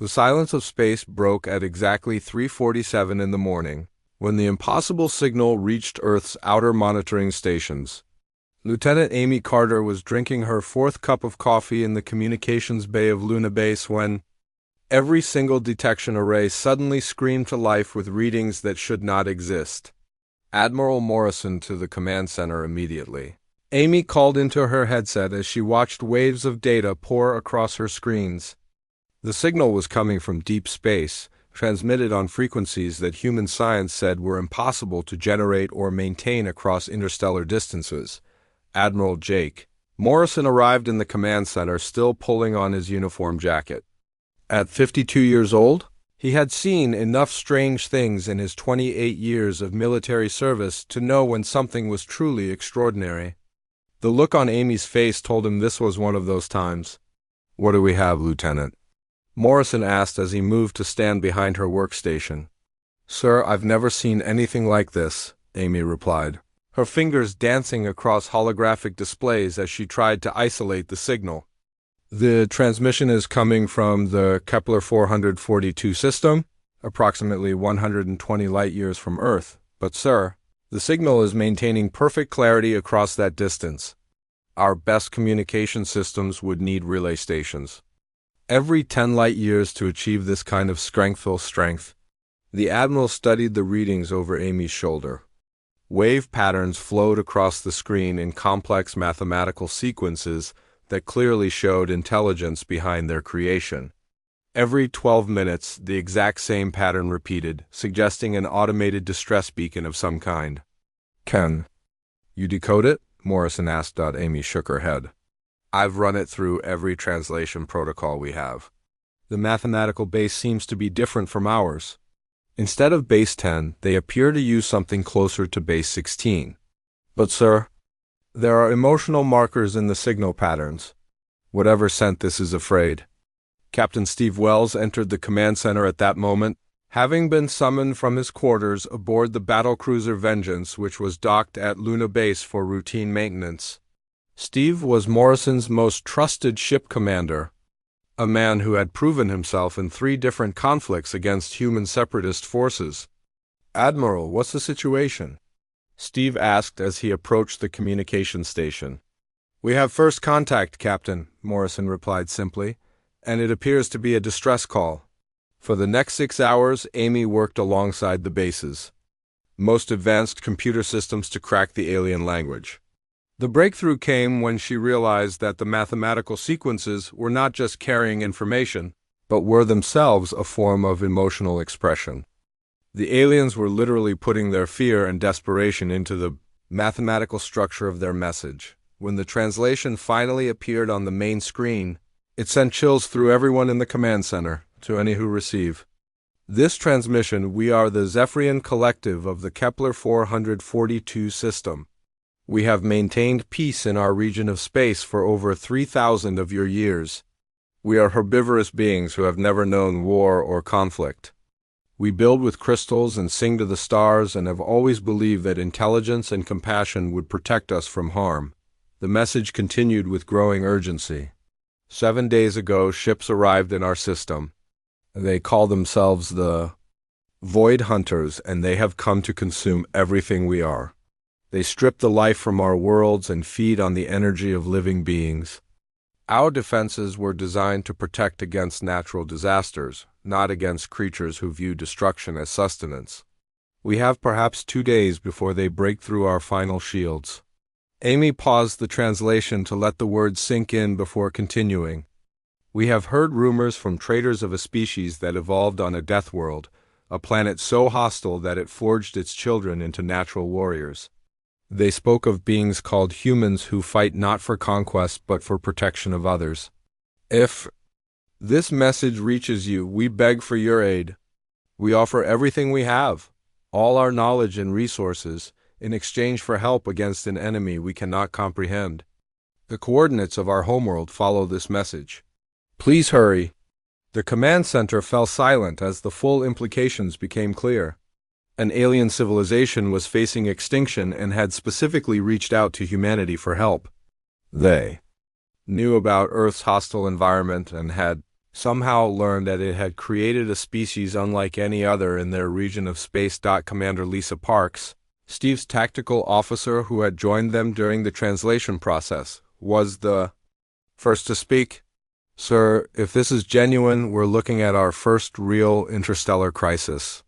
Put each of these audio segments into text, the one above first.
The silence of space broke at exactly 3:47 in the morning, when the impossible signal reached Earth's outer monitoring stations. Lieutenant Amy Carter was drinking her fourth cup of coffee in the communications bay of Luna Base when every single detection array suddenly screamed to life with readings that should not exist. Admiral Morrison to the command center immediately. Amy called into her headset as she watched waves of data pour across her screens. The signal was coming from deep space, transmitted on frequencies that human science said were impossible to generate or maintain across interstellar distances. Admiral Jake Morrison arrived in the command center still pulling on his uniform jacket. At 52 years old, he had seen enough strange things in his 28 years of military service to know when something was truly extraordinary. The look on Amy's face told him this was one of those times. "What do we have, Lieutenant?" Morrison asked as he moved to stand behind her workstation. "Sir, I've never seen anything like this," Amy replied, her fingers dancing across holographic displays as she tried to isolate the signal. "The transmission is coming from the Kepler 442 system, approximately 120 light-years from Earth. But, sir, the signal is maintaining perfect clarity across that distance. Our best communication systems would need relay stations. Every 10 light-years to achieve this kind of strengthful strength." The Admiral studied the readings over Amy's shoulder. Wave patterns flowed across the screen in complex mathematical sequences that clearly showed intelligence behind their creation. Every 12 minutes, the exact same pattern repeated, suggesting an automated distress beacon of some kind. "Can you decode it?" Morrison asked. Amy shook her head. "I've run it through every translation protocol we have. The mathematical base seems to be different from ours. Instead of base 10, they appear to use something closer to base 16. But, sir, there are emotional markers in the signal patterns. Whatever sent this is afraid." Captain Steve Wells entered the command center at that moment, having been summoned from his quarters aboard the battlecruiser Vengeance, which was docked at Luna Base for routine maintenance. Steve was Morrison's most trusted ship commander, a man who had proven himself in 3 different conflicts against human separatist forces. "Admiral, what's the situation?" Steve asked as he approached the communication station. "We have first contact, Captain," Morrison replied simply, "and it appears to be a distress call." For the next 6 hours, Amy worked alongside the base's most advanced computer systems to crack the alien language. The breakthrough came when she realized that the mathematical sequences were not just carrying information, but were themselves a form of emotional expression. The aliens were literally putting their fear and desperation into the mathematical structure of their message. When the translation finally appeared on the main screen, it sent chills through everyone in the command center, to any who receive. "This transmission, we are the Zephyrian Collective of the Kepler 442 system. We have maintained peace in our region of space for over 3,000 of your years. We are herbivorous beings who have never known war or conflict. We build with crystals and sing to the stars and have always believed that intelligence and compassion would protect us from harm." The message continued with growing urgency. 7 days ago, ships arrived in our system. They call themselves the Void Hunters, and they have come to consume everything we are. They strip the life from our worlds and feed on the energy of living beings. Our defenses were designed to protect against natural disasters, not against creatures who view destruction as sustenance. We have perhaps 2 days before they break through our final shields. Amy paused the translation to let the words sink in before continuing. "We have heard rumors from traders of a species that evolved on a death world, a planet so hostile that it forged its children into natural warriors. They spoke of beings called humans who fight not for conquest but for protection of others. If this message reaches you, we beg for your aid. We offer everything we have, all our knowledge and resources, in exchange for help against an enemy we cannot comprehend. The coordinates of our homeworld follow this message. Please hurry." The command center fell silent as the full implications became clear. An alien civilization was facing extinction and had specifically reached out to humanity for help. They knew about Earth's hostile environment and had somehow learned that it had created a species unlike any other in their region of space. Commander Lisa Parks, Steve's tactical officer who had joined them during the translation process, was the first to speak. Sir, if this is genuine, we're looking at our first real interstellar crisis.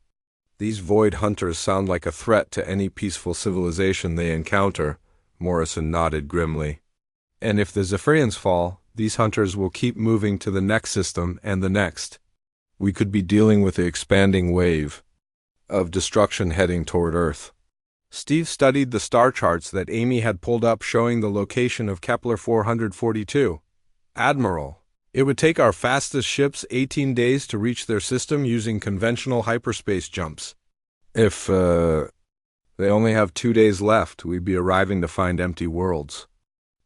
These void hunters sound like a threat to any peaceful civilization they encounter, Morrison nodded grimly. And if the Zephyrians fall, these hunters will keep moving to the next system and the next. We could be dealing with the expanding wave of destruction heading toward Earth. Steve studied the star charts that Amy had pulled up showing the location of Kepler 442. Admiral, it would take our fastest ships 18 days to reach their system using conventional hyperspace jumps. If, they only have 2 days left, we'd be arriving to find empty worlds.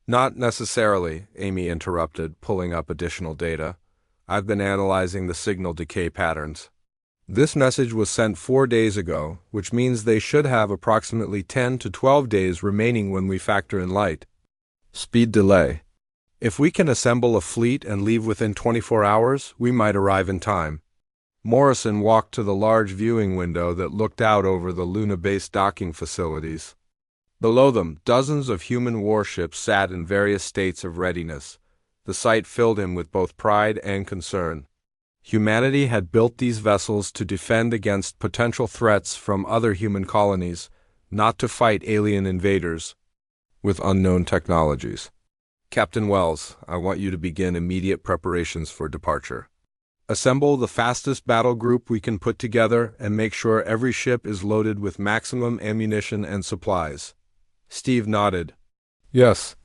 Not necessarily, Amy interrupted, pulling up additional data. I've been analyzing the signal decay patterns. This message was sent 4 days ago, which means they should have approximately 10 to 12 days remaining when we factor in light speed delay. If we can assemble a fleet and leave within 24 hours, we might arrive in time. Morrison walked to the large viewing window that looked out over the Luna-based docking facilities. Below them, dozens of human warships sat in various states of readiness. The sight filled him with both pride and concern. Humanity had built these vessels to defend against potential threats from other human colonies, not to fight alien invaders with unknown technologies. Captain Wells, I want you to begin immediate preparations for departure. Assemble the fastest battle group we can put together and make sure every ship is loaded with maximum ammunition and supplies. Steve nodded. Yes.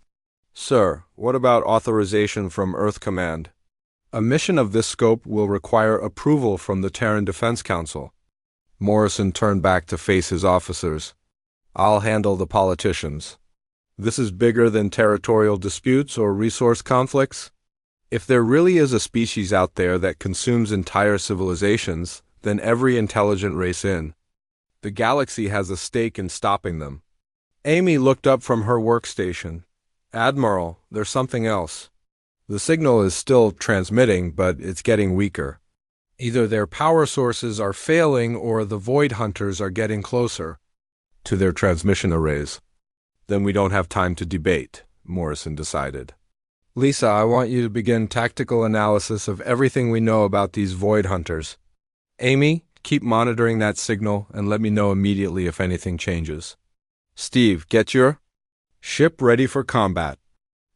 Sir, what about authorization from Earth Command? A mission of this scope will require approval from the Terran Defense Council. Morrison turned back to face his officers. I'll handle the politicians. This is bigger than territorial disputes or resource conflicts. If there really is a species out there that consumes entire civilizations, then every intelligent race in the galaxy has a stake in stopping them. Amy looked up from her workstation. Admiral, there's something else. The signal is still transmitting, but it's getting weaker. Either their power sources are failing or the void hunters are getting closer to their transmission arrays. Then we don't have time to debate, Morrison decided. Lisa, I want you to begin tactical analysis of everything we know about these void hunters. Amy, keep monitoring that signal and let me know immediately if anything changes. Steve, get your ship ready for combat.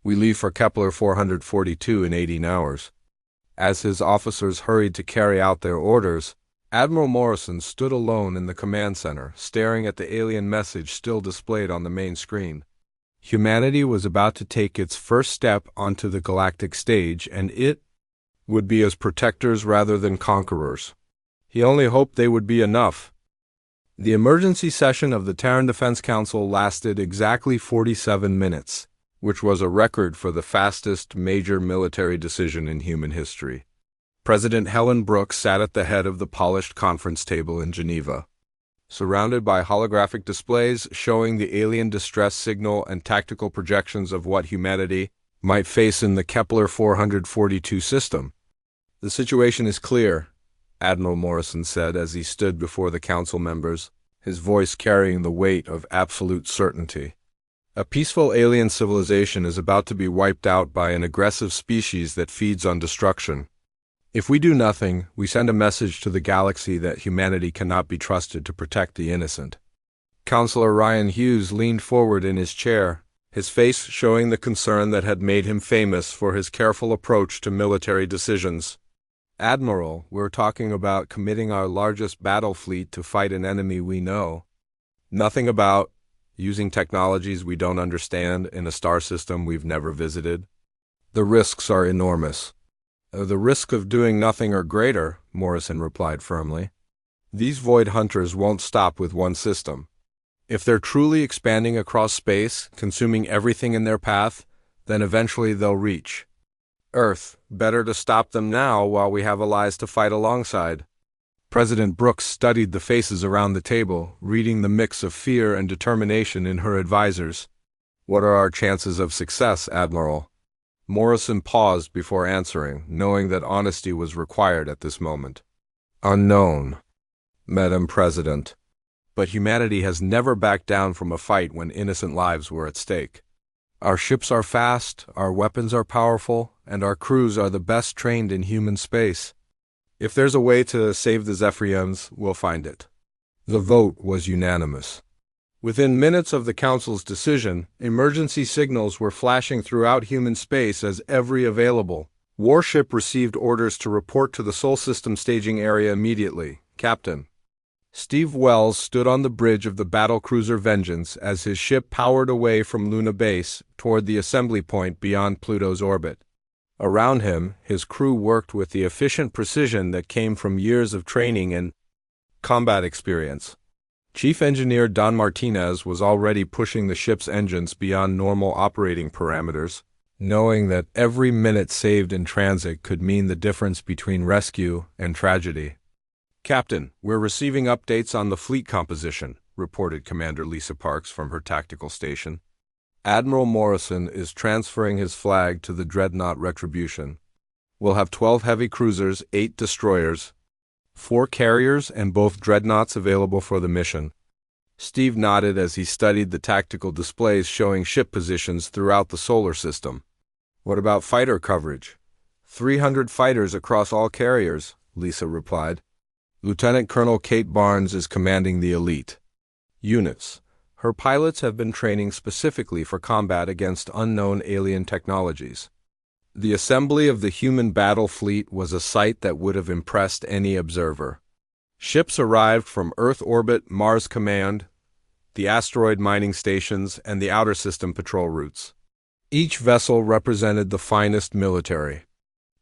We leave for Kepler 442 in 18 hours. As his officers hurried to carry out their orders, Admiral Morrison stood alone in the command center, staring at the alien message still displayed on the main screen. Humanity was about to take its first step onto the galactic stage, and it would be as protectors rather than conquerors. He only hoped they would be enough. The emergency session of the Terran Defense Council lasted exactly 47 minutes, which was a record for the fastest major military decision in human history. President Helen Brooks sat at the head of the polished conference table in Geneva, surrounded by holographic displays showing the alien distress signal and tactical projections of what humanity might face in the Kepler 442 system. The situation is clear, Admiral Morrison said as he stood before the council members, his voice carrying the weight of absolute certainty. A peaceful alien civilization is about to be wiped out by an aggressive species that feeds on destruction. If we do nothing, we send a message to the galaxy that humanity cannot be trusted to protect the innocent. Counselor Ryan Hughes leaned forward in his chair, his face showing the concern that had made him famous for his careful approach to military decisions. Admiral, we're talking about committing our largest battle fleet to fight an enemy we know nothing about, using technologies we don't understand in a star system we've never visited. The risks are enormous. The risk of doing nothing are greater, Morrison replied firmly. These void hunters won't stop with one system. If they're truly expanding across space, consuming everything in their path, then eventually they'll reach Earth. Better to stop them now while we have allies to fight alongside. President Brooks studied the faces around the table, reading the mix of fear and determination in her advisors. What are our chances of success, Admiral? Morrison paused before answering, knowing that honesty was required at this moment. Unknown, Madam President. But humanity has never backed down from a fight when innocent lives were at stake. Our ships are fast, our weapons are powerful, and our crews are the best trained in human space. If there's a way to save the Zephyrians, we'll find it. The vote was unanimous. Within minutes of the Council's decision, emergency signals were flashing throughout human space as every available warship received orders to report to the Sol System staging area immediately. Captain. Steve Wells stood on the bridge of the battlecruiser Vengeance as his ship powered away from Luna Base toward the assembly point beyond Pluto's orbit. Around him, his crew worked with the efficient precision that came from years of training and combat experience. Chief Engineer Don Martinez was already pushing the ship's engines beyond normal operating parameters, knowing that every minute saved in transit could mean the difference between rescue and tragedy. Captain, we're receiving updates on the fleet composition, reported Commander Lisa Parks from her tactical station. Admiral Morrison is transferring his flag to the dreadnought Retribution. We'll have 12 heavy cruisers, 8 destroyers, 4 carriers, and both dreadnoughts available for the mission. Steve nodded as he studied the tactical displays showing ship positions throughout the solar system. What about fighter coverage? 300 fighters across all carriers, Lisa replied. Lieutenant Colonel Kate Barnes is commanding the elite units. Her pilots have been training specifically for combat against unknown alien technologies. The assembly of the human battle fleet was a sight that would have impressed any observer. Ships arrived from Earth orbit, Mars Command, the asteroid mining stations, and the outer system patrol routes. Each vessel represented the finest military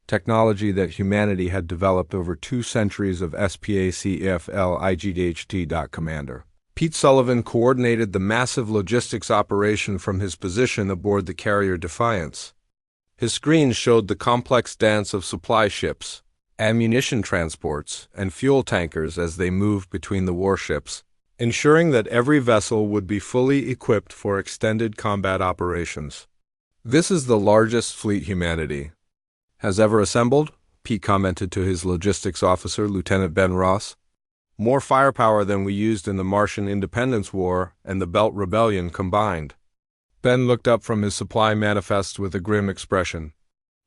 technology that humanity had developed over 2 centuries of SPACFL Commander. Pete Sullivan coordinated the massive logistics operation from his position aboard the carrier Defiance. His screen showed the complex dance of supply ships, ammunition transports, and fuel tankers as they moved between the warships, ensuring that every vessel would be fully equipped for extended combat operations. This is the largest fleet humanity has ever assembled, Pete commented to his logistics officer, Lieutenant Ben Ross. More firepower than we used in the Martian Independence War and the Belt Rebellion combined. Ben looked up from his supply manifest with a grim expression.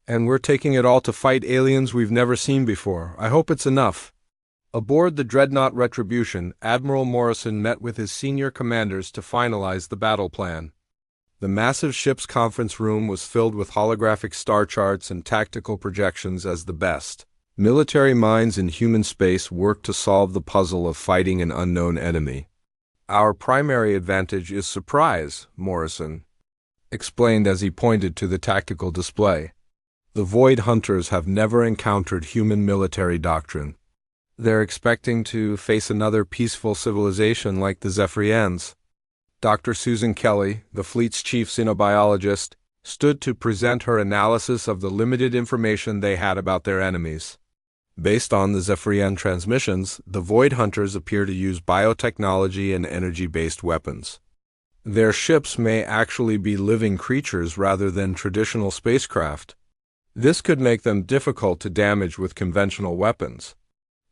And we're taking it all to fight aliens we've never seen before. I hope it's enough. Aboard the dreadnought Retribution, Admiral Morrison met with his senior commanders to finalize the battle plan. The massive ship's conference room was filled with holographic star charts and tactical projections as the best military minds in human space worked to solve the puzzle of fighting an unknown enemy. Our primary advantage is surprise, Morrison explained as he pointed to the tactical display. The Void Hunters have never encountered human military doctrine. They're expecting to face another peaceful civilization like the Zephyrians. Dr. Susan Kelly, the fleet's chief xenobiologist, stood to present her analysis of the limited information they had about their enemies. Based on the Zephyrian transmissions, the Void Hunters appear to use biotechnology and energy-based weapons. Their ships may actually be living creatures rather than traditional spacecraft. This could make them difficult to damage with conventional weapons.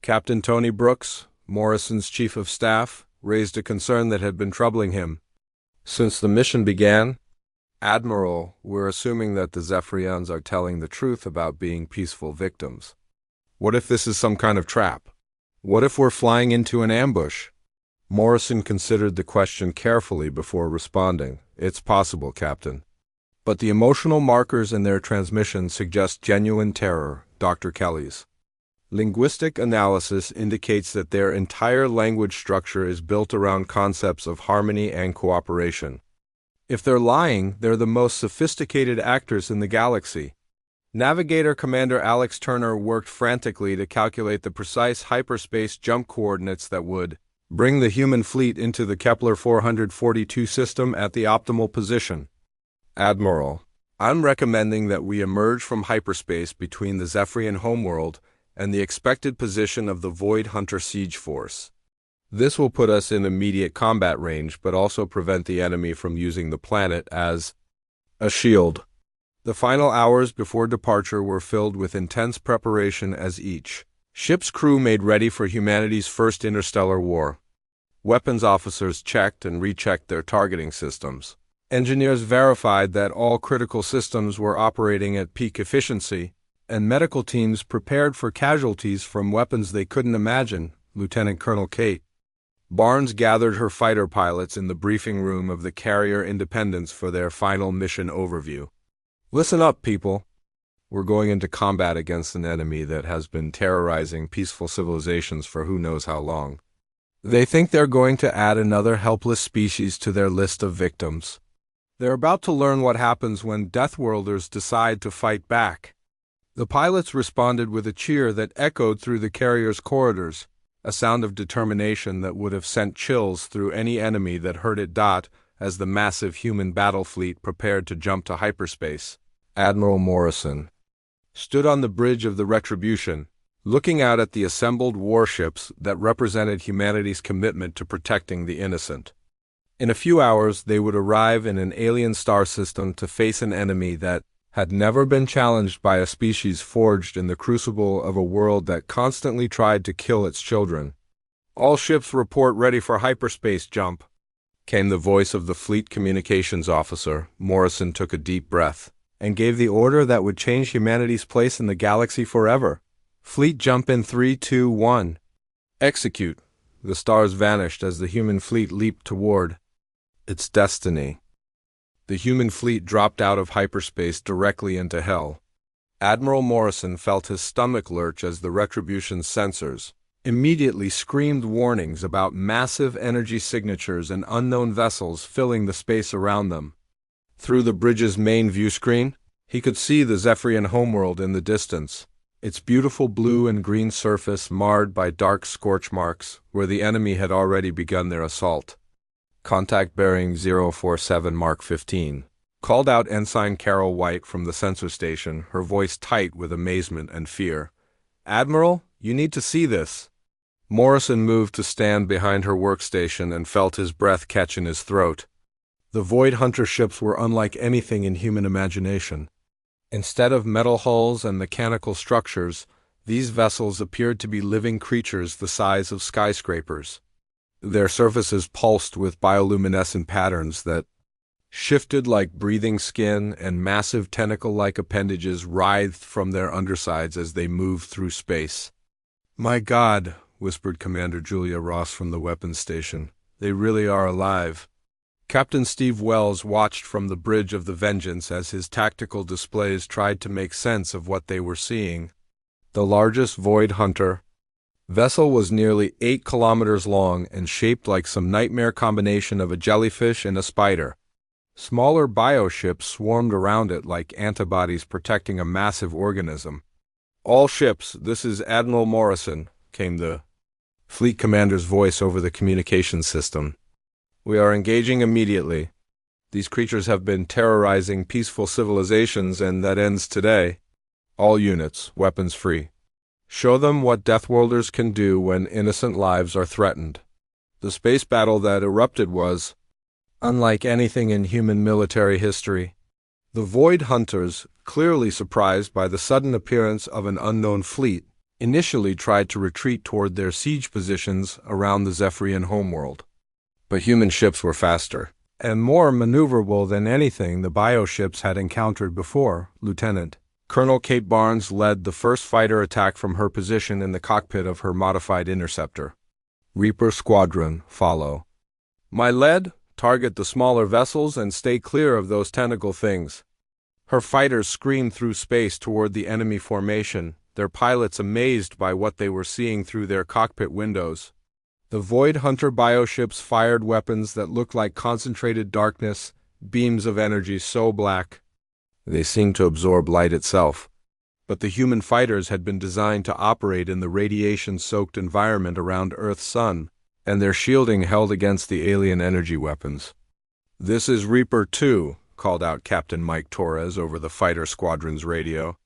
Captain Tony Brooks, Morrison's chief of staff, raised a concern that had been troubling him. Since the mission began, Admiral, we're assuming that the Zephyrians are telling the truth about being peaceful victims. What if this is some kind of trap? What if we're flying into an ambush? Morrison considered the question carefully before responding. It's possible, Captain. But the emotional markers in their transmission suggest genuine terror, Dr. Kelly's linguistic analysis indicates that their entire language structure is built around concepts of harmony and cooperation. If they're lying, they're the most sophisticated actors in the galaxy. Navigator Commander Alex Turner worked frantically to calculate the precise hyperspace jump coordinates that would bring the human fleet into the Kepler 442 system at the optimal position. Admiral, I'm recommending that we emerge from hyperspace between the Zephyrian homeworld and the expected position of the Void Hunter siege force. This will put us in immediate combat range, but also prevent the enemy from using the planet as a shield. The final hours before departure were filled with intense preparation as each ship's crew made ready for humanity's first interstellar war. Weapons officers checked and rechecked their targeting systems. Engineers verified that all critical systems were operating at peak efficiency, and medical teams prepared for casualties from weapons they couldn't imagine. Lieutenant Colonel Kate Barnes gathered her fighter pilots in the briefing room of the carrier Independence for their final mission overview. Listen up, people. We're going into combat against an enemy that has been terrorizing peaceful civilizations for who knows how long. They think they're going to add another helpless species to their list of victims. They're about to learn what happens when Deathworlders decide to fight back. The pilots responded with a cheer that echoed through the carrier's corridors, a sound of determination that would have sent chills through any enemy that heard it. As the massive human battle fleet prepared to jump to hyperspace, Admiral Morrison stood on the bridge of the Retribution, looking out at the assembled warships that represented humanity's commitment to protecting the innocent. In a few hours, they would arrive in an alien star system to face an enemy that had never been challenged by a species forged in the crucible of a world that constantly tried to kill its children. All ships report ready for hyperspace jump, came the voice of the fleet communications officer. Morrison took a deep breath and gave the order that would change humanity's place in the galaxy forever. Fleet jump in 3, 2, 1. Execute. The stars vanished as the human fleet leaped toward its destiny. The human fleet dropped out of hyperspace directly into hell. Admiral Morrison felt his stomach lurch as the Retribution's sensors immediately screamed warnings about massive energy signatures and unknown vessels filling the space around them. Through the bridge's main view screen, he could see the Zephyrian homeworld in the distance, its beautiful blue and green surface marred by dark scorch marks where the enemy had already begun their assault. Contact bearing 047 Mark 15, called out Ensign Carol White from the sensor station, her voice tight with amazement and fear. Admiral, you need to see this. Morrison moved to stand behind her workstation and felt his breath catch in his throat. The Void Hunter ships were unlike anything in human imagination. Instead of metal hulls and mechanical structures, these vessels appeared to be living creatures the size of skyscrapers. Their surfaces pulsed with bioluminescent patterns that shifted like breathing skin, and massive tentacle-like appendages writhed from their undersides as they moved through space. "My God," whispered Commander Julia Ross from the weapons station. "They really are alive." Captain Steve Wells watched from the bridge of the Vengeance as his tactical displays tried to make sense of what they were seeing. The largest Void Hunter vessel was nearly 8 kilometers long and shaped like some nightmare combination of a jellyfish and a spider. Smaller bioships swarmed around it like antibodies protecting a massive organism. "All ships, this is Admiral Morrison," came the fleet commander's voice over the communications system. "We are engaging immediately. These creatures have been terrorizing peaceful civilizations, and that ends today. All units, weapons free. Show them what Deathworlders can do when innocent lives are threatened." The space battle that erupted was unlike anything in human military history. The Void Hunters, clearly surprised by the sudden appearance of an unknown fleet, initially tried to retreat toward their siege positions around the Zephyrian homeworld. But human ships were faster and more maneuverable than anything the bioships had encountered before. Lieutenant Colonel Kate Barnes led the first fighter attack from her position in the cockpit of her modified interceptor. "Reaper Squadron, follow. My lead, target the smaller vessels and stay clear of those tentacle things." Her fighters screamed through space toward the enemy formation, their pilots amazed by what they were seeing through their cockpit windows. The Void Hunter bioships fired weapons that looked like concentrated darkness, beams of energy so black they seemed to absorb light itself. But the human fighters had been designed to operate in the radiation-soaked environment around Earth's sun, and their shielding held against the alien energy weapons. "This is Reaper 2, called out Captain Mike Torres over the fighter squadron's radio.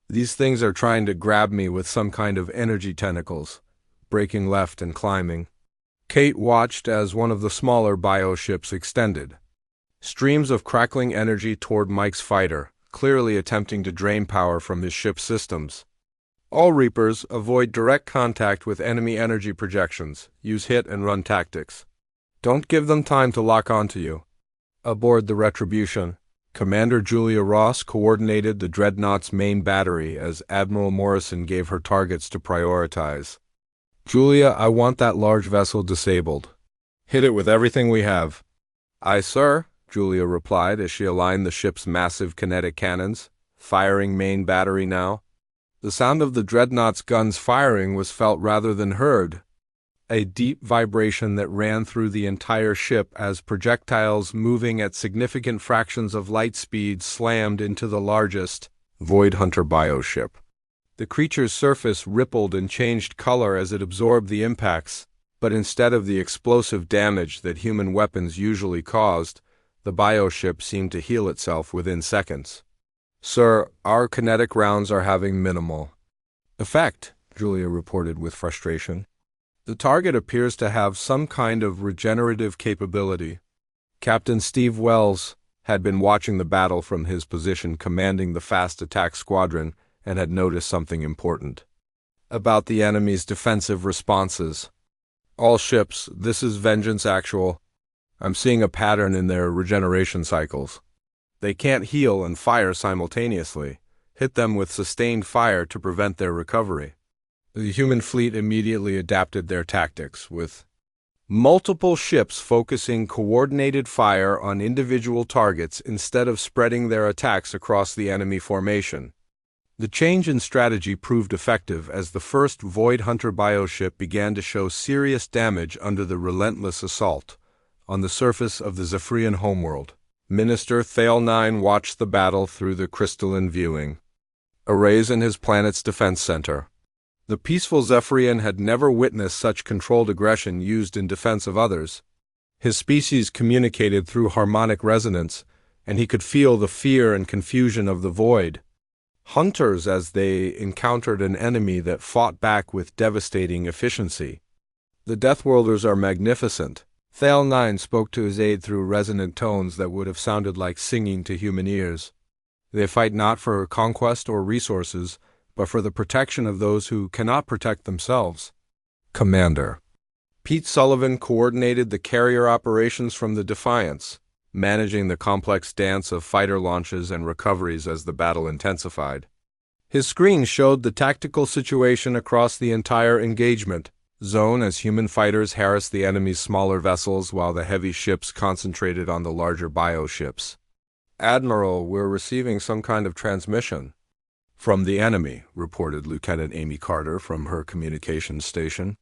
"These things are trying to grab me with some kind of energy tentacles, breaking left and climbing." Kate watched as one of the smaller bioships extended streams of crackling energy toward Mike's fighter, clearly attempting to drain power from his ship's systems. All Reapers avoid direct contact with enemy energy projections, use hit-and-run tactics. Don't give them time to lock onto you. Aboard the Retribution, Commander Julia Ross coordinated the Dreadnought's main battery as Admiral Morrison gave her targets to prioritize. "Julia, I want that large vessel disabled. Hit it with everything we have." "Aye, sir," Julia replied as she aligned the ship's massive kinetic cannons, firing main battery now. The sound of the Dreadnought's guns firing was felt rather than heard, a deep vibration that ran through the entire ship as projectiles moving at significant fractions of light speed slammed into the largest Void Hunter bioship. The creature's surface rippled and changed color as it absorbed the impacts, but instead of the explosive damage that human weapons usually caused, the bioship seemed to heal itself within seconds. "Sir, our kinetic rounds are having minimal effect," Julia reported with frustration. "The target appears to have some kind of regenerative capability." Captain Steve Wells had been watching the battle from his position commanding the fast attack squadron and had noticed something important about the enemy's defensive responses. "All ships, this is Vengeance Actual. I'm seeing a pattern in their regeneration cycles. They can't heal and fire simultaneously. Hit them with sustained fire to prevent their recovery." The human fleet immediately adapted their tactics, with multiple ships focusing coordinated fire on individual targets instead of spreading their attacks across the enemy formation. The change in strategy proved effective as the first Void Hunter bioship began to show serious damage under the relentless assault on the surface of the Zephyrian homeworld. Minister Thale 9 watched the battle through the crystalline viewing arrays in his planet's defense center. The peaceful Zephyrian had never witnessed such controlled aggression used in defense of others. His species communicated through harmonic resonance, and he could feel the fear and confusion of the Void Hunters as they encountered an enemy that fought back with devastating efficiency. "The Deathworlders are magnificent." Thale 9 spoke to his aide through resonant tones that would have sounded like singing to human ears. "They fight not for conquest or resources, but for the protection of those who cannot protect themselves." Commander Pete Sullivan coordinated the carrier operations from the Defiance, managing the complex dance of fighter launches and recoveries as the battle intensified. His screen showed the tactical situation across the entire engagement zone as human fighters harassed the enemy's smaller vessels while the heavy ships concentrated on the larger bioships. "Admiral, we're receiving some kind of transmission from the enemy," reported Lieutenant Amy Carter from her communications station.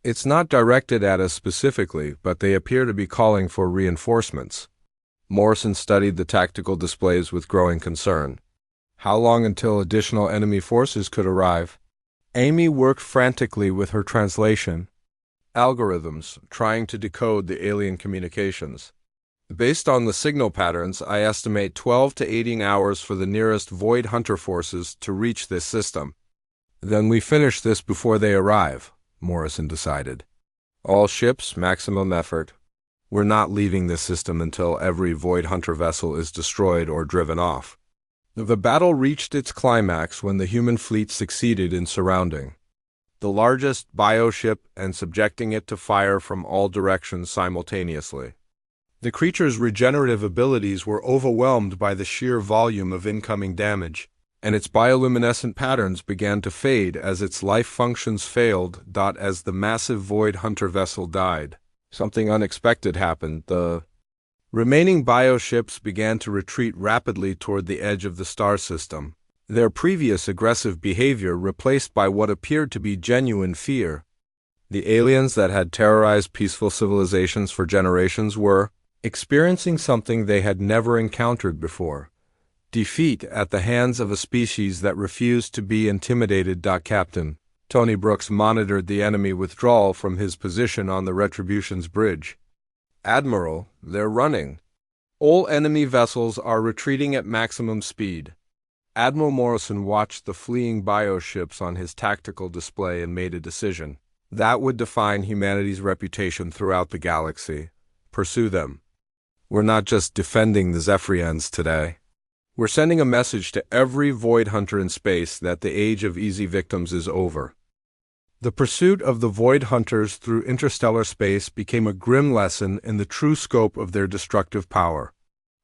"It's not directed at us specifically, but they appear to be calling for reinforcements." Morrison studied the tactical displays with growing concern. How long until additional enemy forces could arrive? Amy worked frantically with her translation algorithms, trying to decode the alien communications. "Based on the signal patterns, I estimate 12 to 18 hours for the nearest Void Hunter forces to reach this system." "Then we finish this before they arrive," Morrison decided. "All ships, maximum effort. We're not leaving this system until every Void Hunter vessel is destroyed or driven off." The battle reached its climax when the human fleet succeeded in surrounding the largest bioship and subjecting it to fire from all directions simultaneously. The creature's regenerative abilities were overwhelmed by the sheer volume of incoming damage, and its bioluminescent patterns began to fade as its life functions failed. As the massive Void Hunter vessel died, something unexpected happened. The remaining bioships began to retreat rapidly toward the edge of the star system, their previous aggressive behavior replaced by what appeared to be genuine fear. The aliens that had terrorized peaceful civilizations for generations were experiencing something they had never encountered before: defeat at the hands of a species that refused to be intimidated. Captain Tony Brooks monitored the enemy withdrawal from his position on the Retribution's bridge. "Admiral, they're running. All enemy vessels are retreating at maximum speed." Admiral Morrison watched the fleeing bioships on his tactical display and made a decision that would define humanity's reputation throughout the galaxy: pursue them. "We're not just defending the Zephyrians today. We're sending a message to every Void Hunter in space that the age of easy victims is over. The pursuit of the Void Hunters through interstellar space became a grim lesson in the true scope of their destructive power.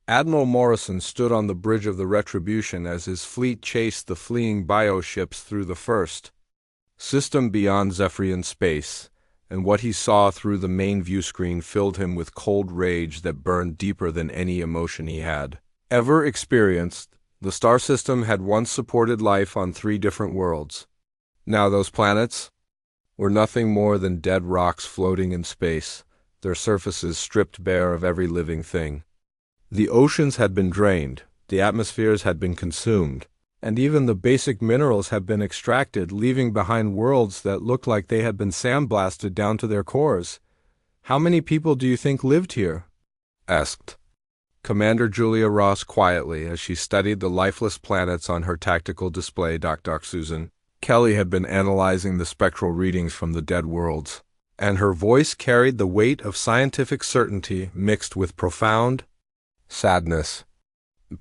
Admiral Morrison stood on the bridge of the Retribution as his fleet chased the fleeing bioships through the first system beyond Zephyrian space, and what he saw through the main view screen filled him with cold rage that burned deeper than any emotion he had ever experienced. The star system had once supported life on 3 different worlds. Now those planets were nothing more than dead rocks floating in space, their surfaces stripped bare of every living thing. The oceans had been drained, the atmospheres had been consumed, and even the basic minerals had been extracted, leaving behind worlds that looked like they had been sandblasted down to their cores. "How many people do you think lived here?" asked Commander Julia Ross quietly as she studied the lifeless planets on her tactical display. Dr. Susan Kelly had been analyzing the spectral readings from the dead worlds, and her voice carried the weight of scientific certainty mixed with profound sadness.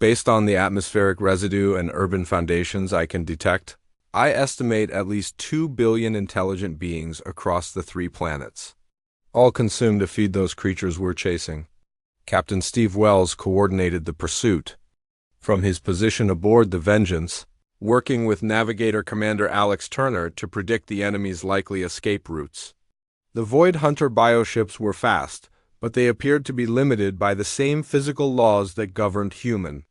"Based on the atmospheric residue and urban foundations I can detect, I estimate at least 2 billion intelligent beings across the 3 planets, all consumed to feed those creatures we're chasing." Captain Steve Wells coordinated the pursuit from his position aboard the Vengeance, working with Navigator Commander Alex Turner to predict the enemy's likely escape routes. The Void Hunter bioships were fast, but they appeared to be limited by the same physical laws that governed human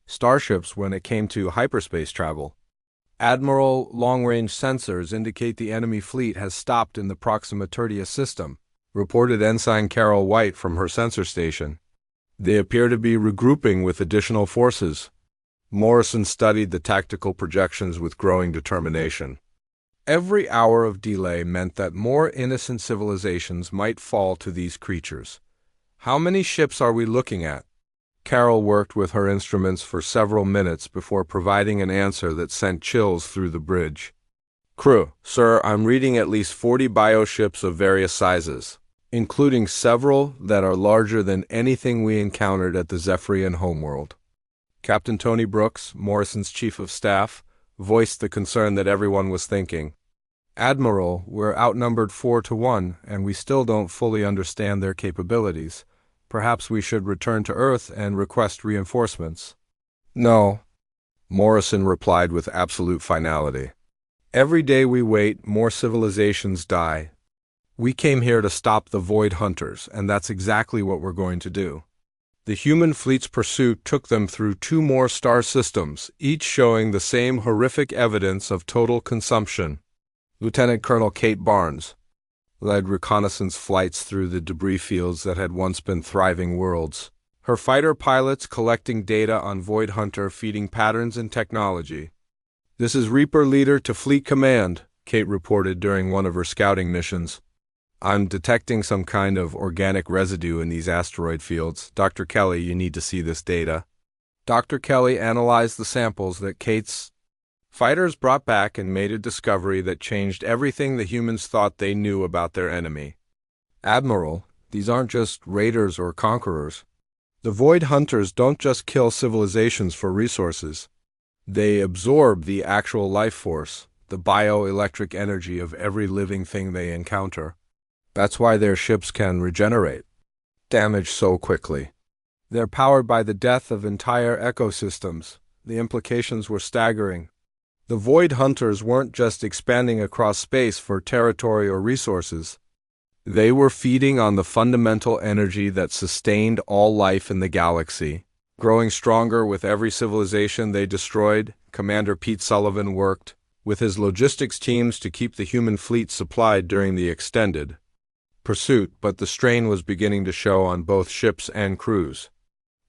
starships when it came to hyperspace travel. "Admiral, long-range sensors indicate the enemy fleet has stopped in the Proxima Tertia system," reported Ensign Carol White from her sensor station. "They appear to be regrouping with additional forces." Morrison studied the tactical projections with growing determination. Every hour of delay meant that more innocent civilizations might fall to these creatures. "How many ships are we looking at?" Carol worked with her instruments for several minutes before providing an answer that sent chills through the bridge. "Crew, sir, I'm reading at least 40 bioships of various sizes, including several that are larger than anything we encountered at the Zephyrian homeworld." Captain Tony Brooks, Morrison's chief of staff, voiced the concern that everyone was thinking. "Admiral, we're outnumbered 4-1, and we still don't fully understand their capabilities. Perhaps we should return to Earth and request reinforcements." "No," Morrison replied with absolute finality. "Every day we wait, more civilizations die. We came here to stop the Void Hunters, and that's exactly what we're going to do." The human fleet's pursuit took them through 2 more star systems, each showing the same horrific evidence of total consumption. Lieutenant Colonel Kate Barnes led reconnaissance flights through the debris fields that had once been thriving worlds, her fighter pilots collecting data on Void Hunter feeding patterns and technology. "This is Reaper Leader to Fleet Command," Kate reported during one of her scouting missions. "I'm detecting some kind of organic residue in these asteroid fields. Dr. Kelly, you need to see this data." Dr. Kelly analyzed the samples that Kate's fighters brought back and made a discovery that changed everything the humans thought they knew about their enemy. "Admiral, these aren't just raiders or conquerors. The Void Hunters don't just kill civilizations for resources. They absorb the actual life force, the bioelectric energy of every living thing they encounter. That's why their ships can regenerate damage so quickly. They're powered by the death of entire ecosystems." The implications were staggering. The Void Hunters weren't just expanding across space for territory or resources. They were feeding on the fundamental energy that sustained all life in the galaxy. Growing stronger with every civilization they destroyed, Commander Pete Sullivan worked with his logistics teams to keep the human fleet supplied during the extended pursuit, but the strain was beginning to show on both ships and crews.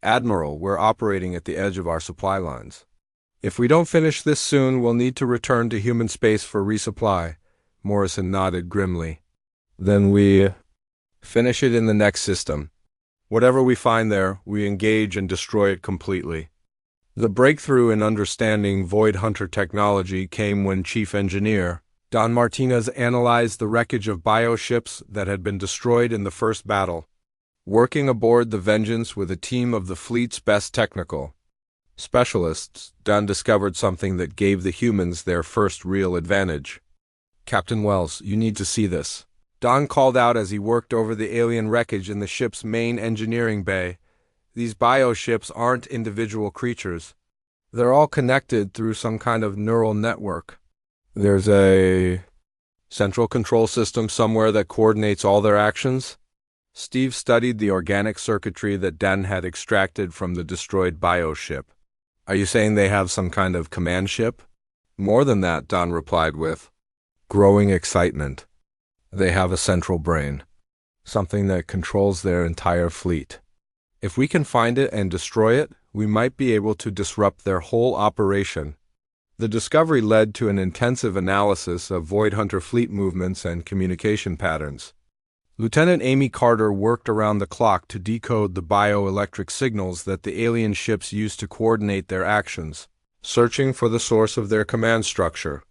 "Admiral, we're operating at the edge of our supply lines. If we don't finish this soon, we'll need to return to human space for resupply." Morrison nodded grimly. "Then we finish it in the next system. Whatever we find there, we engage and destroy it completely." The breakthrough in understanding Void Hunter technology came when Chief Engineer Don Martinez analyzed the wreckage of bioships that had been destroyed in the first battle. Working aboard the Vengeance with a team of the fleet's best technical specialists, Dunn discovered something that gave the humans their first real advantage. Captain Wells, you need to see this. Don called out as he worked over the alien wreckage in the ship's main engineering bay. These bioships aren't individual creatures. They're all connected through some kind of neural network. There's a central control system somewhere that coordinates all their actions. Steve studied the organic circuitry that Dan had extracted from the destroyed bioship. Are you saying they have some kind of command ship? More than that, Don replied with growing excitement. They have a central brain, something that controls their entire fleet. If we can find it and destroy it, we might be able to disrupt their whole operation. The discovery led to an intensive analysis of Void Hunter fleet movements and communication patterns. Lieutenant Amy Carter worked around the clock to decode the bioelectric signals that the alien ships used to coordinate their actions, searching for the source of their command structure.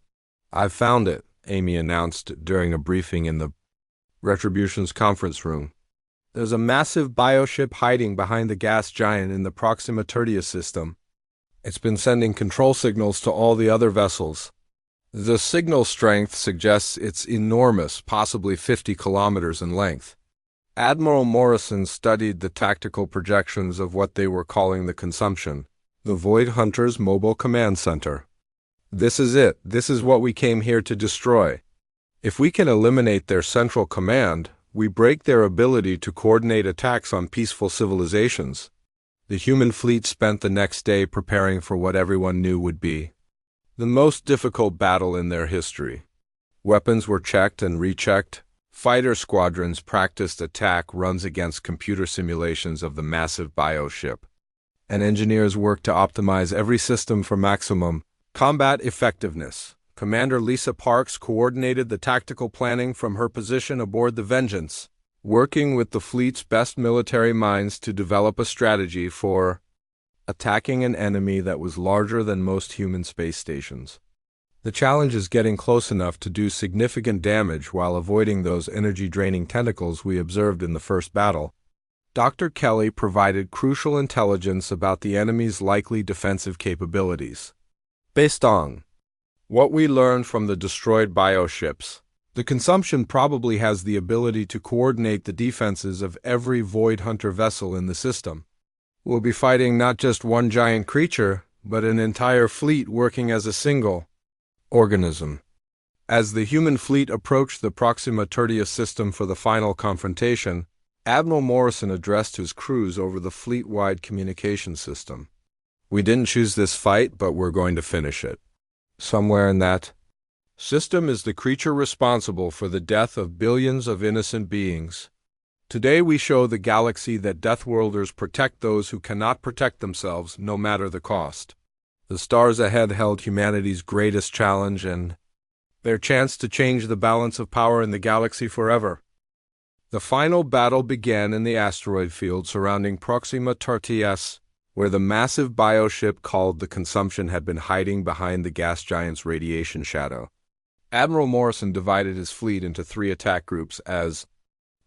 "I've found it," Amy announced during a briefing in the Retribution's conference room. "There's a massive bioship hiding behind the gas giant in the Proxima Tertius system. It's been sending control signals to all the other vessels. The signal strength suggests it's enormous, possibly 50 kilometers in length." Admiral Morrison studied the tactical projections of what they were calling the consumption, the Void Hunters Mobile Command Center. "This is it. This is what we came here to destroy. If we can eliminate their central command, we break their ability to coordinate attacks on peaceful civilizations." The human fleet spent the next day preparing for what everyone knew would be the most difficult battle in their history. Weapons were checked and rechecked. Fighter squadrons practiced attack runs against computer simulations of the massive bioship. And engineers worked to optimize every system for maximum combat effectiveness. Commander Lisa Parks coordinated the tactical planning from her position aboard the Vengeance, working with the fleet's best military minds to develop a strategy for attacking an enemy that was larger than most human space stations. The challenge is getting close enough to do significant damage while avoiding those energy-draining tentacles we observed in the first battle. Dr. Kelly provided crucial intelligence about the enemy's likely defensive capabilities. Based on what we learned from the destroyed bioships, the consumption probably has the ability to coordinate the defenses of every Void Hunter vessel in the system. We'll be fighting not just one giant creature, but an entire fleet working as a single organism. As the human fleet approached the Proxima Tertius system for the final confrontation, Admiral Morrison addressed his crews over the fleet-wide communication system. "We didn't choose this fight, but we're going to finish it. Somewhere in that system is the creature responsible for the death of billions of innocent beings. Today we show the galaxy that Deathworlders protect those who cannot protect themselves, no matter the cost." The stars ahead held humanity's greatest challenge and their chance to change the balance of power in the galaxy forever. The final battle began in the asteroid field surrounding Proxima Tertius, where the massive bioship called the Consumption had been hiding behind the gas giant's radiation shadow. Admiral Morrison divided his fleet into 3 attack groups as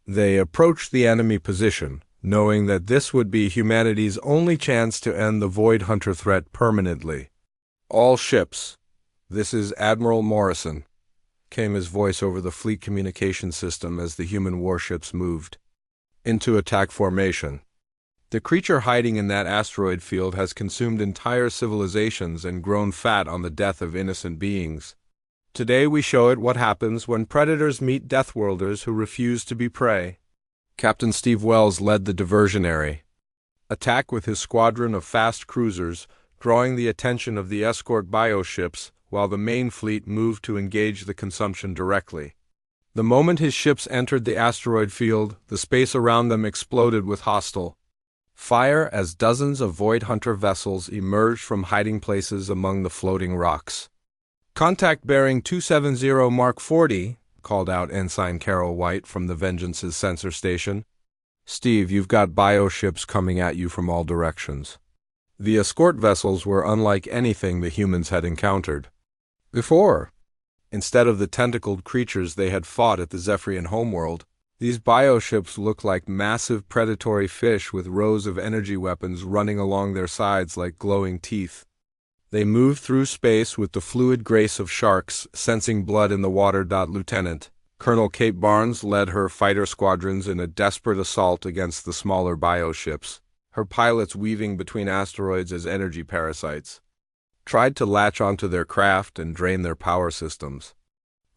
they approached the enemy position, knowing that this would be humanity's only chance to end the Void Hunter threat permanently. "All ships, this is Admiral Morrison," came his voice over the fleet communication system as the human warships moved into attack formation. "The creature hiding in that asteroid field has consumed entire civilizations and grown fat on the death of innocent beings. Today we show it what happens when predators meet Deathworlders who refuse to be prey." Captain Steve Wells led the diversionary attack with his squadron of fast cruisers, drawing the attention of the escort bioships while the main fleet moved to engage the Consumption directly. The moment his ships entered the asteroid field, the space around them exploded with hostile fire as dozens of Void Hunter vessels emerged from hiding places among the floating rocks. "Contact bearing 270 Mark 40, called out Ensign Carol White from the Vengeance's sensor station. "Steve, you've got bioships coming at you from all directions." The escort vessels were unlike anything the humans had encountered before. Instead of the tentacled creatures they had fought at the Zephyrian homeworld, These bioships look like massive predatory fish with rows of energy weapons running along their sides like glowing teeth. They move through space with the fluid grace of sharks, sensing blood in the water. Lieutenant Colonel Kate Barnes led her fighter squadrons in a desperate assault against the smaller bioships, her pilots weaving between asteroids as energy parasites, tried to latch onto their craft and drain their power systems.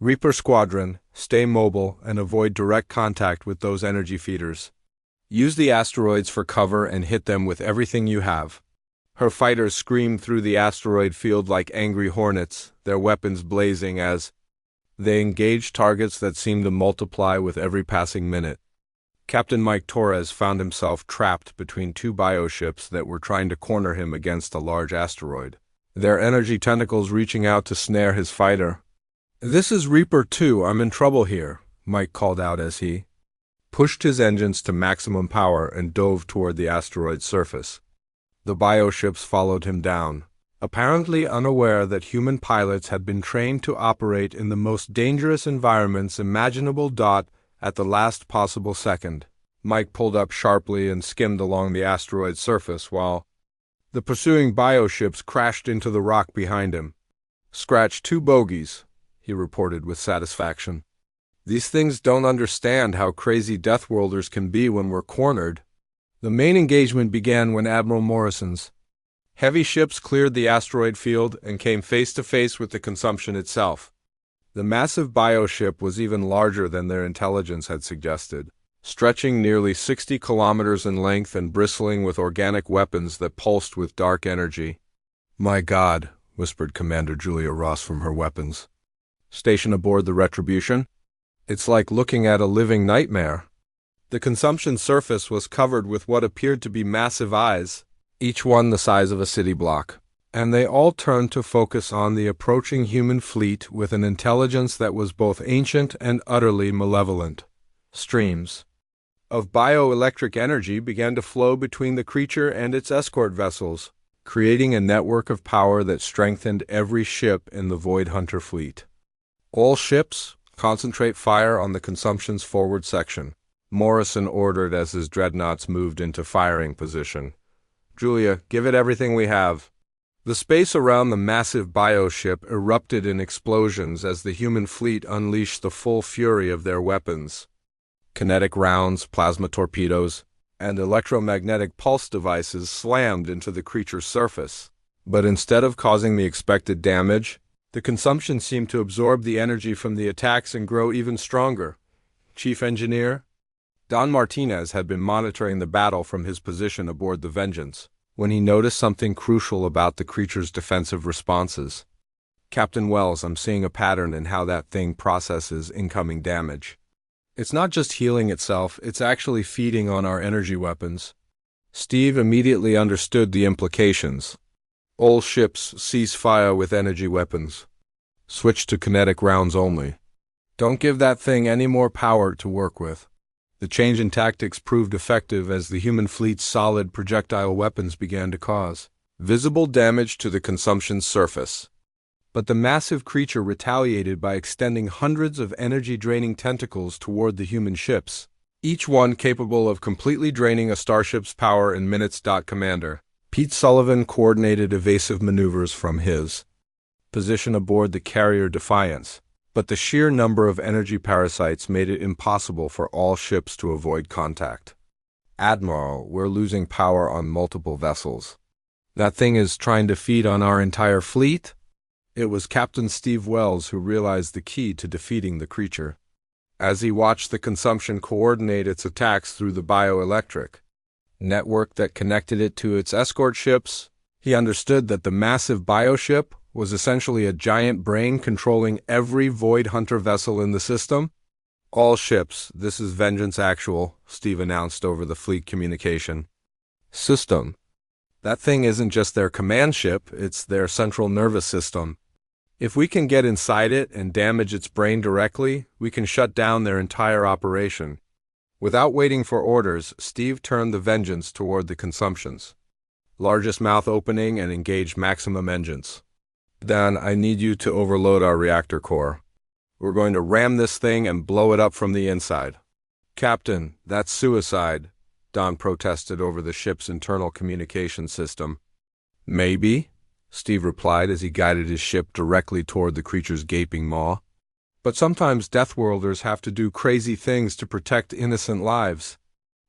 Reaper Squadron, stay mobile and avoid direct contact with those energy feeders. Use the asteroids for cover and hit them with everything you have. Her fighters screamed through the asteroid field like angry hornets, their weapons blazing as they engaged targets that seemed to multiply with every passing minute. Captain Mike Torres found himself trapped between two bioships that were trying to corner him against a large asteroid, their energy tentacles reaching out to snare his fighter. "This is Reaper 2, I'm in trouble here," Mike called out as he pushed his engines to maximum power and dove toward the asteroid's surface. The bioships followed him down, apparently unaware that human pilots had been trained to operate in the most dangerous environments imaginable. At the last possible second, Mike pulled up sharply and skimmed along the asteroid's surface while the pursuing bioships crashed into the rock behind him. "Scratch 2 bogeys," he reported with satisfaction. "These things don't understand how crazy Deathworlders can be when we're cornered." The main engagement began when Admiral Morrison's heavy ships cleared the asteroid field and came face to face with the consumption itself. The massive bioship was even larger than their intelligence had suggested, stretching nearly 60 kilometers in length and bristling with organic weapons that pulsed with dark energy. "My God," whispered Commander Julia Ross from her weapons station aboard the Retribution. "It's like looking at a living nightmare." The consumption surface was covered with what appeared to be massive eyes, each one the size of a city block, and they all turned to focus on the approaching human fleet with an intelligence that was both ancient and utterly malevolent. Streams of bioelectric energy began to flow between the creature and its escort vessels, creating a network of power that strengthened every ship in the Void Hunter fleet. "All ships, concentrate fire on the consumption's forward section," Morrison ordered as his dreadnoughts moved into firing position. "Julia, give it everything we have." The space around the massive bioship erupted in explosions as the human fleet unleashed the full fury of their weapons. Kinetic rounds, plasma torpedoes, and electromagnetic pulse devices slammed into the creature's surface. But instead of causing the expected damage, the consumption seemed to absorb the energy from the attacks and grow even stronger. Chief Engineer Don Martinez had been monitoring the battle from his position aboard the Vengeance when he noticed something crucial about the creature's defensive responses. "Captain Wells, I'm seeing a pattern in how that thing processes incoming damage. It's not just healing itself, it's actually feeding on our energy weapons." Steve immediately understood the implications. "All ships cease fire with energy weapons. Switch to kinetic rounds only. Don't give that thing any more power to work with." The change in tactics proved effective as the human fleet's solid projectile weapons began to cause visible damage to the consumption's surface. But the massive creature retaliated by extending hundreds of energy-draining tentacles toward the human ships, each one capable of completely draining a starship's power in minutes. Commander Pete Sullivan coordinated evasive maneuvers from his position aboard the carrier Defiance, but the sheer number of energy parasites made it impossible for all ships to avoid contact. "Admiral, we're losing power on multiple vessels." "That thing is trying to feed on our entire fleet?" It was Captain Steve Wells who realized the key to defeating the creature. As he watched the consumption coordinate its attacks through the bioelectric network that connected it to its escort ships, he understood that the massive bioship was essentially a giant brain controlling every Void Hunter vessel in the system. "All ships, this is Vengeance Actual," Steve announced over the fleet communication system. "That thing isn't just their command ship, it's their central nervous system. If we can get inside it and damage its brain directly, we can shut down their entire operation." Without waiting for orders, Steve turned the Vengeance toward the consumptions largest mouth opening and engaged maximum engines. "Dan, I need you to overload our reactor core. We're going to ram this thing and blow it up from the inside." Captain, that's suicide, Don protested over the ship's internal communication system. Maybe, Steve replied as he guided his ship directly toward the creature's gaping maw. But sometimes Deathworlders have to do crazy things to protect innocent lives.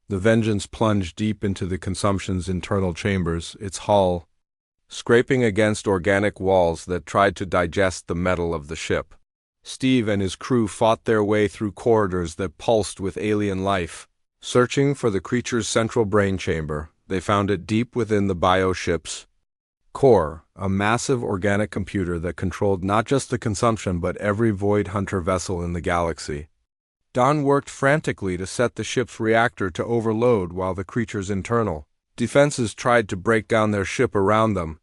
The Vengeance plunged deep into the Consumption's internal chambers, its hull scraping against organic walls that tried to digest the metal of the ship. Steve and his crew fought their way through corridors that pulsed with alien life. Searching for the creature's central brain chamber, they found it deep within the bioship's core, a massive organic computer that controlled not just the Consumption but every Void Hunter vessel in the galaxy. Don worked frantically to set the ship's reactor to overload while the creature's internal defenses tried to break down their ship around them.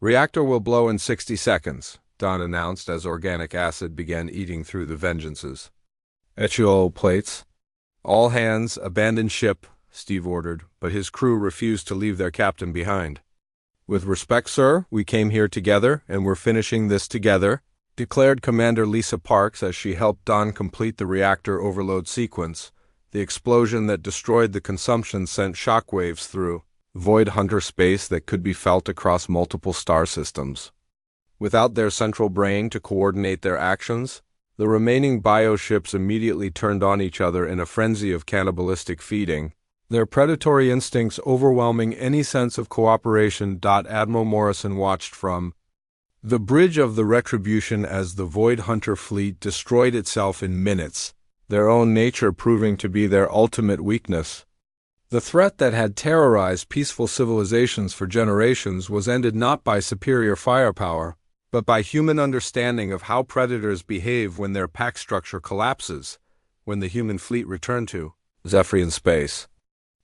"Reactor will blow in 60 seconds, Don announced as organic acid began eating through the Vengeance's HFY plates. "All hands, abandon ship," Steve ordered, but his crew refused to leave their captain behind. "With respect, sir, we came here together, and we're finishing this together," declared Commander Lisa Parks as she helped Don complete the reactor overload sequence. The explosion that destroyed the Consumption sent shockwaves through Void Hunter space that could be felt across multiple star systems. Without their central brain to coordinate their actions, the remaining bioships immediately turned on each other in a frenzy of cannibalistic feeding, their predatory instincts overwhelming any sense of cooperation. Admiral Morrison watched from the bridge of the Retribution as the Void Hunter fleet destroyed itself in minutes, their own nature proving to be their ultimate weakness. The threat that had terrorized peaceful civilizations for generations was ended not by superior firepower, but by human understanding of how predators behave when their pack structure collapses. When the human fleet returned to Zephyrian space,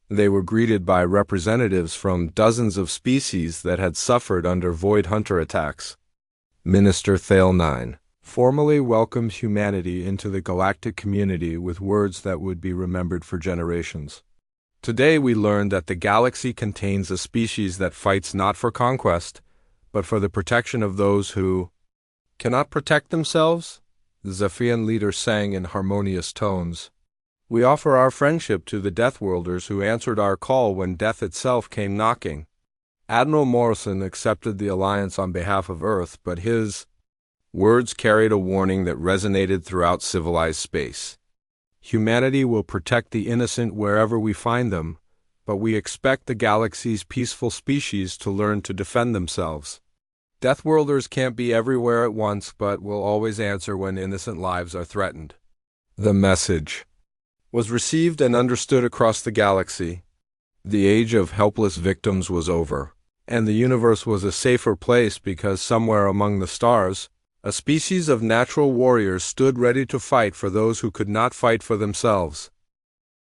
they were greeted by representatives from dozens of species that had suffered under Void Hunter attacks. Minister Thale 9 formally welcomed humanity into the galactic community with words that would be remembered for generations. "Today we learned that the galaxy contains a species that fights not for conquest, but for the protection of those who cannot protect themselves," the Zephyrian leader sang in harmonious tones. "We offer our friendship to the Deathworlders who answered our call when death itself came knocking." Admiral Morrison accepted the alliance on behalf of Earth, but his words carried a warning that resonated throughout civilized space. "Humanity will protect the innocent wherever we find them, but we expect the galaxy's peaceful species to learn to defend themselves. Deathworlders can't be everywhere at once, but will always answer when innocent lives are threatened." The message was received and understood across the galaxy. The age of helpless victims was over, and the universe was a safer place because somewhere among the stars, a species of natural warriors stood ready to fight for those who could not fight for themselves.